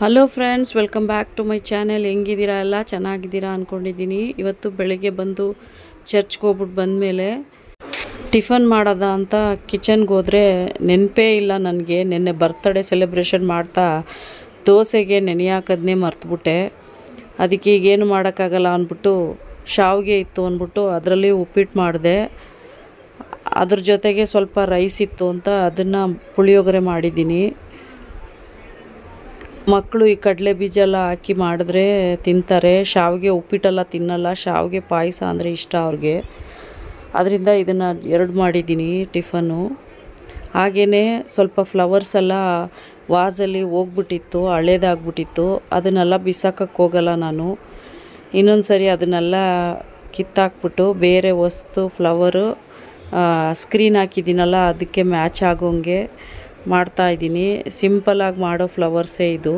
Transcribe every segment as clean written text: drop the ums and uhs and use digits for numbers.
Hello friends, welcome back to my channel. ಹೆಂಗಿದ್ದೀರಾ? ಎಲ್ಲ ಚೆನ್ನಾಗಿದ್ದೀರಾ ಅಂದ್ಕೊಂಡಿದ್ದೀನಿ. ಇವತ್ತು ಬೆಳಿಗ್ಗೆ ಬಂದು ಚರ್ಚ್ಗೆ ಹೋಗ್ಬಿಟ್ಟು ಬಂದಮೇಲೆ ಟಿಫನ್ ಮಾಡೋದ ಅಂತ ಕಿಚನ್ಗೆ ಹೋದರೆ ನೆನಪೇ ಇಲ್ಲ ನನಗೆ. ನೆನ್ನೆ ಬರ್ತ್ಡೇ ಸೆಲೆಬ್ರೇಷನ್ ಮಾಡ್ತಾ ದೋಸೆಗೆ ನೆನೆ ಹಾಕೋದನ್ನೇ ಮರ್ತುಬಿಟ್ಟೆ. ಅದಕ್ಕೆ ಈಗೇನು ಮಾಡೋಕ್ಕಾಗಲ್ಲ ಅಂದ್ಬಿಟ್ಟು ಶಾವಿಗೆ ಇತ್ತು ಅಂದ್ಬಿಟ್ಟು ಅದರಲ್ಲಿ ಉಪ್ಪಿಟ್ಟು ಮಾಡಿದೆ. ಅದ್ರ ಜೊತೆಗೆ ಸ್ವಲ್ಪ ರೈಸ್ ಇತ್ತು ಅಂತ ಅದನ್ನು ಪುಳಿಯೋಗರೆ ಮಾಡಿದ್ದೀನಿ. ಮಕ್ಕಳು ಈ ಕಡಲೆ ಬೀಜ ಎಲ್ಲ ಹಾಕಿ ಮಾಡಿದ್ರೆ ತಿಂತಾರೆ. ಶಾವಿಗೆ ಉಪ್ಪಿಟ್ಟೆಲ್ಲ ತಿನ್ನಲ್ಲ. ಶಾವಿಗೆ ಪಾಯಸ ಅಂದರೆ ಇಷ್ಟ ಅವ್ರಿಗೆ. ಅದರಿಂದ ಇದನ್ನು 2 ಮಾಡಿದ್ದೀನಿ ಟಿಫನ್ನು. ಹಾಗೆಯೇ ಸ್ವಲ್ಪ ಫ್ಲವರ್ಸ್ ಎಲ್ಲ ವಾಸಲ್ಲಿ ಹೋಗ್ಬಿಟ್ಟಿತ್ತು, ಹಳೇದಾಗ್ಬಿಟ್ಟಿತ್ತು. ಅದನ್ನೆಲ್ಲ ಬಿಸಾಕಕ್ಕೆ ಹೋಗಲ್ಲ ನಾನು. ಇನ್ನೊಂದು ಸರಿ ಅದನ್ನೆಲ್ಲ ಕಿತ್ತಾಕ್ಬಿಟ್ಟು ಬೇರೆ ವಸ್ತು ಫ್ಲವರು ಸ್ಕ್ರೀನ್ ಹಾಕಿದ್ದೀನಲ್ಲ ಅದಕ್ಕೆ ಮ್ಯಾಚ್ ಆಗೋಂಗೆ ಮಾಡ್ತಾಯಿದ್ದೀನಿ. ಸಿಂಪಲಾಗಿ ಮಾಡೋ ಫ್ಲವರ್ಸೇ ಇದು.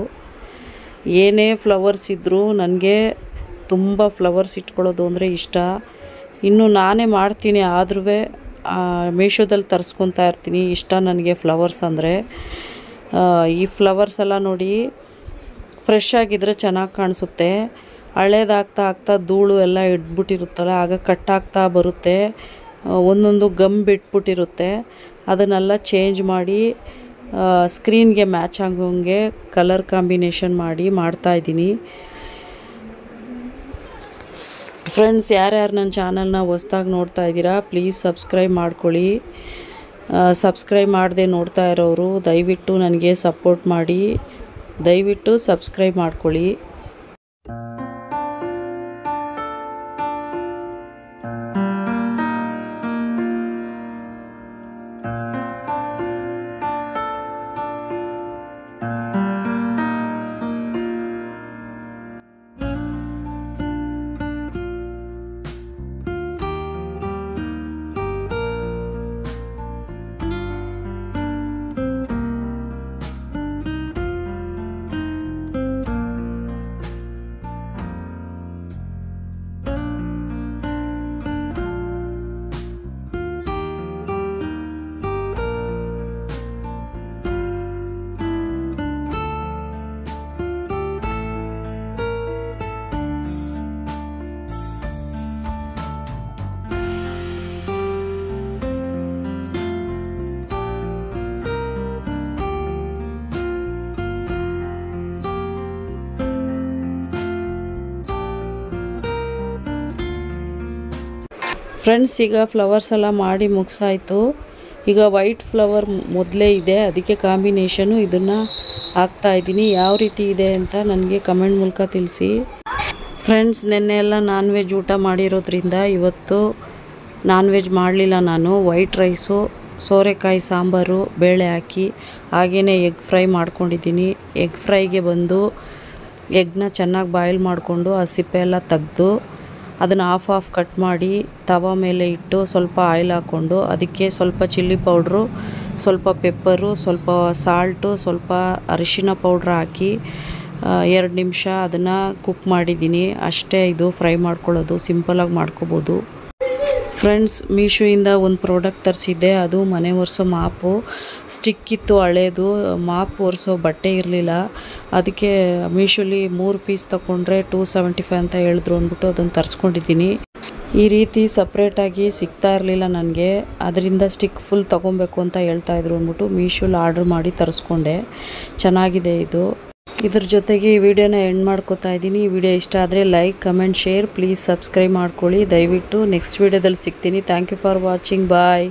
ಏನೇ ಫ್ಲವರ್ಸ್ ಇದ್ದರೂ ನನಗೆ ತುಂಬ ಫ್ಲವರ್ಸ್ ಇಟ್ಕೊಳ್ಳೋದು ಅಂದರೆ ಇಷ್ಟ. ಇನ್ನು ನಾನೇ ಮಾಡ್ತೀನಿ, ಆದ್ರೂ ಮೀಶೋದಲ್ಲಿ ತರಿಸ್ಕೊತಾ ಇರ್ತೀನಿ. ಇಷ್ಟ ನನಗೆ ಫ್ಲವರ್ಸ್ ಅಂದರೆ. ಈ ಫ್ಲವರ್ಸ್ ಎಲ್ಲ ನೋಡಿ ಫ್ರೆಶ್ ಆಗಿದ್ದರೆ ಚೆನ್ನಾಗಿ ಕಾಣಿಸುತ್ತೆ. ಹಳೇದಾಗ್ತಾ ಆಗ್ತಾ ಧೂಳು ಎಲ್ಲ ಇಟ್ಬಿಟ್ಟಿರುತ್ತಲ್ಲ, ಆಗ ಕಟ್ಟಾಗ್ತಾ ಬರುತ್ತೆ. ಒಂದೊಂದು ಗಮ್ ಬಿಟ್ಬಿಟ್ಟಿರುತ್ತೆ. ಅದನ್ನೆಲ್ಲ ಚೇಂಜ್ ಮಾಡಿ ಸ್ಕ್ರೀನ್ಗೆ ಮ್ಯಾಚ್ ಆಗೋಂಗೆ ಕಲರ್ ಕಾಂಬಿನೇಷನ್ ಮಾಡಿ ಮಾಡ್ತಾಯಿದ್ದೀನಿ. ಫ್ರೆಂಡ್ಸ್, ಯಾರ್ಯಾರು ನನ್ನ ಚಾನಲ್ನ ಹೊಸ್ದಾಗಿ ನೋಡ್ತಾ ಇದ್ದೀರಾ ಪ್ಲೀಸ್ ಸಬ್ಸ್ಕ್ರೈಬ್ ಮಾಡ್ಕೊಳ್ಳಿ. ಸಬ್ಸ್ಕ್ರೈಬ್ ಮಾಡದೆ ನೋಡ್ತಾ ಇರೋರು ದಯವಿಟ್ಟು ನನಗೆ ಸಪೋರ್ಟ್ ಮಾಡಿ. ದಯವಿಟ್ಟು ಸಬ್ಸ್ಕ್ರೈಬ್ ಮಾಡ್ಕೊಳ್ಳಿ. ಫ್ರೆಂಡ್ಸ್, ಈಗ ಫ್ಲವರ್ಸ್ ಎಲ್ಲ ಮಾಡಿ ಮುಗಿಸಾಯಿತು. ಈಗ ವೈಟ್ ಫ್ಲವರ್ ಮೊದಲೇ ಇದೆ, ಅದಕ್ಕೆ ಕಾಂಬಿನೇಷನು ಇದನ್ನು ಹಾಕ್ತಾಯಿದ್ದೀನಿ. ಯಾವ ರೀತಿ ಇದೆ ಅಂತ ನನಗೆ ಕಮೆಂಟ್ ಮೂಲಕ ತಿಳಿಸಿ. ಫ್ರೆಂಡ್ಸ್, ನೆನ್ನೆ ಎಲ್ಲ ನಾನ್ ವೆಜ್ ಊಟ ಮಾಡಿರೋದ್ರಿಂದ ಇವತ್ತು ನಾನ್ ವೆಜ್ ಮಾಡಲಿಲ್ಲ ನಾನು. ವೈಟ್ ರೈಸು, ಸೋರೆಕಾಯಿ ಸಾಂಬಾರು, ಬೇಳೆ ಹಾಕಿ ಹಾಗೆಯೇ ಎಗ್ ಫ್ರೈ ಮಾಡ್ಕೊಂಡಿದ್ದೀನಿ. ಎಗ್ ಫ್ರೈಗೆ ಬಂದು ಎಗ್ನ ಚೆನ್ನಾಗಿ ಬಾಯ್ಲ್ ಮಾಡಿಕೊಂಡು ಆ ಸಿಪ್ಪೆ ಎಲ್ಲ ತೆಗೆದು ಅದನ್ನು ಹಾಫ್ ಕಟ್ ಮಾಡಿ ತವಾ ಮೇಲೆ ಇಟ್ಟು ಸ್ವಲ್ಪ ಆಯಿಲ್ ಹಾಕ್ಕೊಂಡು ಅದಕ್ಕೆ ಸ್ವಲ್ಪ ಚಿಲ್ಲಿ ಪೌಡ್ರು, ಸ್ವಲ್ಪ ಪೆಪ್ಪರು, ಸ್ವಲ್ಪ ಸಾಲ್ಟು, ಸ್ವಲ್ಪ ಅರಿಶಿನ ಪೌಡ್ರ್ ಹಾಕಿ 2 ನಿಮಿಷ ಅದನ್ನು ಕುಕ್ ಮಾಡಿದ್ದೀನಿ. ಅಷ್ಟೇ, ಇದು ಫ್ರೈ ಮಾಡ್ಕೊಳ್ಳೋದು. ಸಿಂಪಲಾಗಿ ಮಾಡ್ಕೋಬೋದು. ಫ್ರೆಂಡ್ಸ್, ಮೀಶೋಯಿಂದ ಒಂದು ಪ್ರಾಡಕ್ಟ್ ತರಿಸಿದ್ದೆ. ಅದು ಮನೆ ಒರೆಸೋ ಮಾಪು. ಸ್ಟಿಕ್ ಇತ್ತು ಹಳೇದು. ಮಾಪ್ ಒರೆಸೋ ಬಟ್ಟೆ ಇರಲಿಲ್ಲ. ಅದಕ್ಕೆ ಮೀಶೋಲಿ 3 ಪೀಸ್ ತೊಗೊಂಡ್ರೆ 275 ಅಂತ ಹೇಳಿದ್ರು ಅಂದ್ಬಿಟ್ಟು ಅದನ್ನು ತರಿಸ್ಕೊಂಡಿದ್ದೀನಿ. ಈ ರೀತಿ ಸಪ್ರೇಟಾಗಿ ಸಿಗ್ತಾ ಇರಲಿಲ್ಲ ನನಗೆ. ಅದರಿಂದ ಸ್ಟಿಕ್ ಫುಲ್ ತೊಗೊಬೇಕು ಅಂತ ಹೇಳ್ತಾಯಿದ್ರು ಅಂದ್ಬಿಟ್ಟು ಮೀಶೋಲಿ ಆರ್ಡ್ರ್ ಮಾಡಿ ತರಿಸ್ಕೊಂಡೆ. ಚೆನ್ನಾಗಿದೆ ಇದು. ಇದ್ರ ಜೊತೆಗೆ ಈ ವಿಡಿಯೋನ ಎಂಡ್ ಮಾಡ್ಕೋತಾ ಇದ್ದೀನಿ. ಈ ವಿಡಿಯೋ ಇಷ್ಟ ಆದರೆ like, comment, share. Please subscribe ಮಾಡ್ಕೊಳ್ಳಿ ದಯವಿಟ್ಟು. ನೆಕ್ಸ್ಟ್ ವಿಡಿಯೋದಲ್ಲಿ ಸಿಗ್ತೀನಿ. Thank you for watching. Bye.